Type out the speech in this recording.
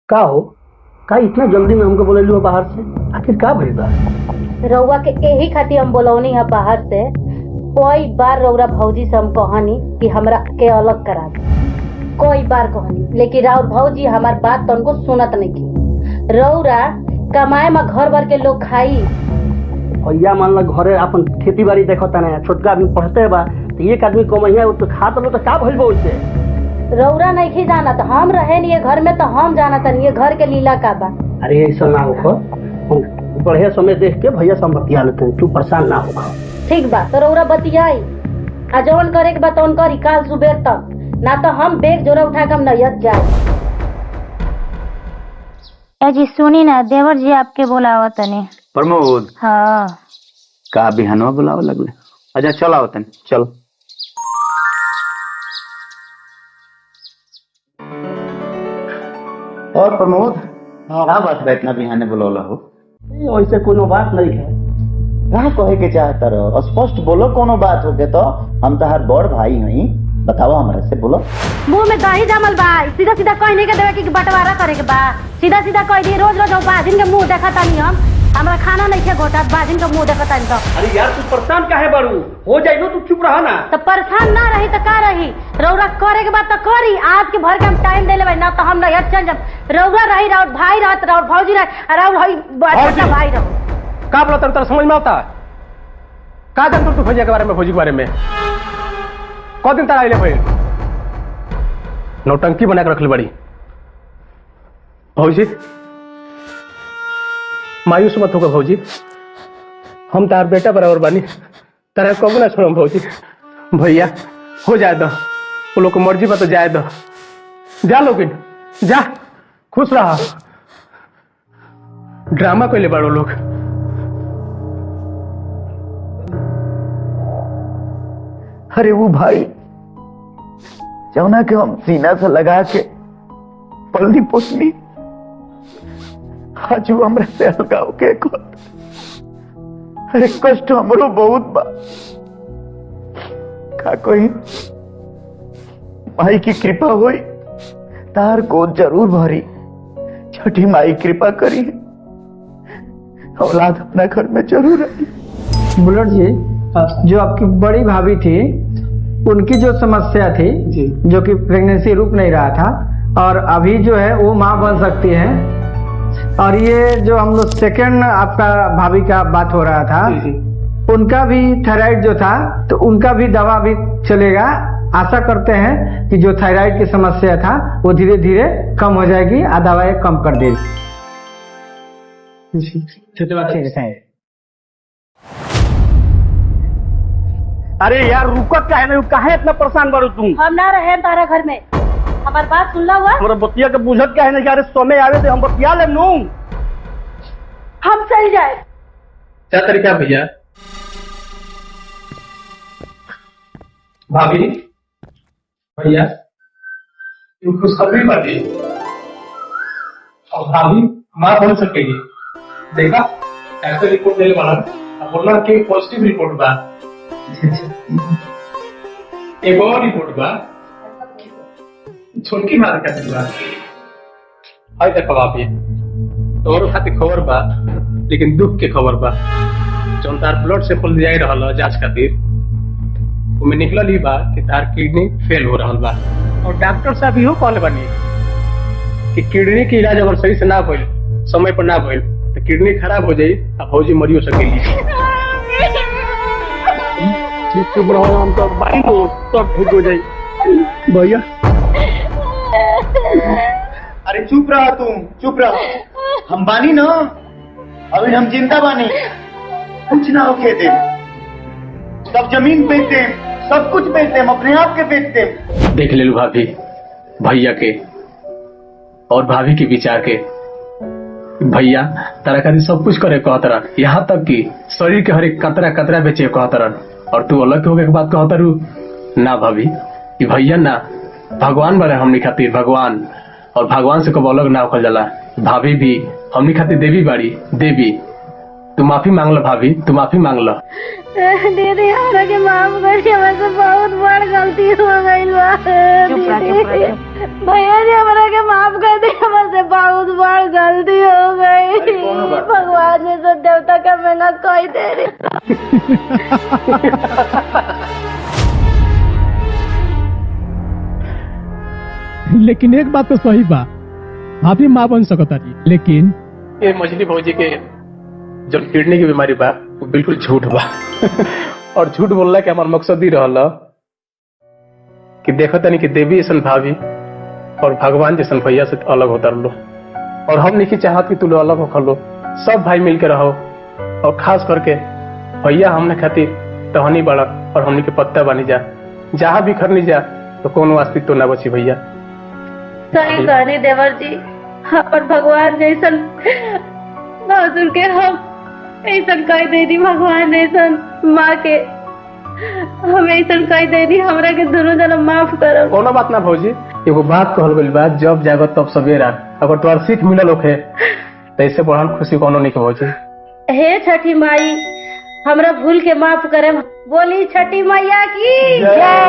का हो का इतना जल्दी में हमको बोले लो बाहर से, आखिर का भइल बा? रउआ के यही खातिर हम बोलौनी है बाहर से। कोई बार रउरा भौजी से हम कहनी कि हमरा के अलग करा दे, कोई बार कहनी, लेकिन राउर भौजी हमार बात तो उनको सुनत नहीं की। रउरा कमाए में घर भर के लोग खाई। भैया मान ला घरे अपन खेती बाड़ी देखता ना, छोटका आदमी पढ़ते बा तो एक आदमी कमाइया तो खा तो का भइल बा उससे? रउरा नहीं जाना तो हम रहे नहीं घर में, तो हम जाना तनी ये घर के लीला का बा। अरे ऐसा ना हो, बढ़िया समय देख के भैया से हम बतिया लेते हैं, तू परेशान ना हो। ठीक बा, तो रउरा बतियाई आ जौन करे के बतौन करी काल सुबह तक, ना तो हम बैग जोरा उठा के हम नैयत जाए। जी सुनी ना, देवर जी आपके बोलावत तनी। प्रमोद। हाँ का बिहानवा बुलावा लगले? अच्छा चल आओ तनी, चलो। और प्रमोद, क्या बात बा इतना बिहाने बुलौला हो? वैसे कोनो बात नहीं है। कहा कहे के चाहता रहो, स्पष्ट बोलो, कोनो बात हो के तो हम तहार बड़ भाई हई, बताओ हमरा से, बोलो। मुंह में दही जमल बा, सीधा सीधा कह नहीं के देवे कि बंटवारा करे के बा, सीधा सीधा कह दी। रोज रोज बाजिन के मुंह देखा तानी हम, हमरा खाना नहीं खे घोटा, बाजिन के मुंह देखा तानी। तो अरे यार तू परेशान काहे बारू? हो जाइलो, तू चुप रहा ना। तो परेशान ना रही तो का रही? रउरा करे के बात तो करी, आज के भर के हम टाइम दे लेबै ना, तो हम नहीं चल जब। रउरा रही, राउर भाई रहत, राउर भौजी रहे, राउर भाई भाई रहो। का बोला तेरे समझ में आता? का जानते तू भैया के बारे में, भौजी के बारे में? कौ दिन तक आइले भाई नौटंकी बना के रख ली बड़ी भौजी। मायूस मत होगा भौजी, हम तार बेटा बराबर बानी, तारा कबू ना छोड़म भौजी। भैया हो जाए दो, वो लोग को मर्जी बा तो जाए दो। जा लोगिन जा, खुश रहा। ड्रामा कैले बाड़ो लोग। अरे वो भाई जौना के हम सीना से लगा के पलनी पोसनी, आज वो हमरा से हल्का होके को। अरे कष्ट हमरो बहुत बा, का कोई माई की कृपा होई तार को जरूर भरी। छठी माई कृपा करी, औलाद अपना घर में जरूर आई। बुलेट जी, जो आपकी बड़ी भाभी थी उनकी जो समस्या थी जी, जो कि प्रेगनेंसी रुक नहीं रहा था, और अभी जो है वो माँ बन सकती है। और ये जो हम लोग सेकेंड आपका भाभी का बात हो रहा था जी, उनका भी थायराइड जो था, तो उनका भी दवा भी चलेगा। आशा करते हैं कि जो थायराइड की समस्या था वो धीरे धीरे कम हो जाएगी, आ दवाएं कम कर देगी। ठीक है। अरे यार रुकत काहे नहीं, काहे इतना परेशान बारू तुम? हम ना रहे तारा घर में, हमार बात सुनला हुआ? हमरा बतिया के बुझत काहे नहीं? अरे समय आवे तो हम बतिया ले नू, हम चल जाए। क्या तरीका भैया? भाभी भैया खुशखबरी बाटी, और भाभी मां बोल सकेगी। देखा ऐसे रिपोर्ट देने वाला बोलना कि पॉजिटिव रिपोर्ट बा। एक और रिपोर्ट बा, छोटकी मार का बा। हाय देखो भाभी, तोर खातिर खबर बा, लेकिन दुख के खबर बा। जौन तार ब्लड सैंपल दिया रहल जांच खातिर, उमे निकलल ही बा कि तार किडनी फेल हो रहल बा। और डॉक्टर साहब इहो कहले बानी कि किडनी के इलाज अगर सही से ना भइल, समय पर ना भइल, तो किडनी खराब हो जाई आ भौजी मरियो सकेली। चुप रहो, हम तो भाई को सब ठीक हो जाई। भैया अरे चुप रहा, तुम चुप रहो, हम बानी ना, अभी हम जिंदा बानी, कुछ ना होके दे। सब जमीन बेच दे, सब कुछ बेच दे, अपने आप के बेच दे। देख ले लो भाभी, भैया के और भाभी के विचार के। भैया तारा खातिर सब कुछ करे कहतरन, यहाँ तक कि शरीर के हर एक कतरा कतरा बेचे कहतरन, और तू अलग हो गए के बात कहतरू ना। भाभी ये भैया ना भगवान बड़े हमनी खातिर, भगवान, और भगवान से कब अलग ना होखल जाला। भाभी भी हमनी खातिर देवी बाड़ी, देवी। तू माफी मांग लो भाभी, तू माफी मांग लो। दीदी हमरा के माफ करिए, हमसे बहुत बड़ गलती हो गई बा। भैया जी हमरा के माफ कर दे, हमसे बहुत गलती हो गई। अरे कौनो बात नहीं। भगवान ने तो देवता का मैं ना कोई दे रही। लेकिन एक बात तो सही बा, भाभी माँ बन सकता जी, लेकिन ये मछली भौजी के जब किडनी की बीमारी बा वो बिल्कुल झूठ बा और झूठ बोलना के हमार मकसद ही रहला कि देखो तनी कि देवी ऐसा भाभी और भगवान जैसा भैया से अलग होता रहो, और हम नहीं चाहत कि तू लोग अलग हो लो, सब भाई मिल के रहो, और खास करके भैया हमने खातिर टहनी बड़ा और हमने के पत्ता बनी जा, जहाँ भी खरनी जा तो कोनो अस्तित्व ना बची भैया। सही कहनी देवर जी, और भगवान जैसन भासुर के हम ऐसा कह दे दी, भगवान जैसन माँ के हम ऐसा कह दे दी, हमरा के दोनों जना माफ करो। कोनो बात ना भौजी, एगो बात कहल गइल बा, जब जागो तब सवेरा, अगर तोहर सीख मिलल होखे तो इससे बढ़ल खुशी कोनो नहीं के भौजी। हे छठी माई, हमरा भूल के माफ करे। बोली छठी मैया की जय।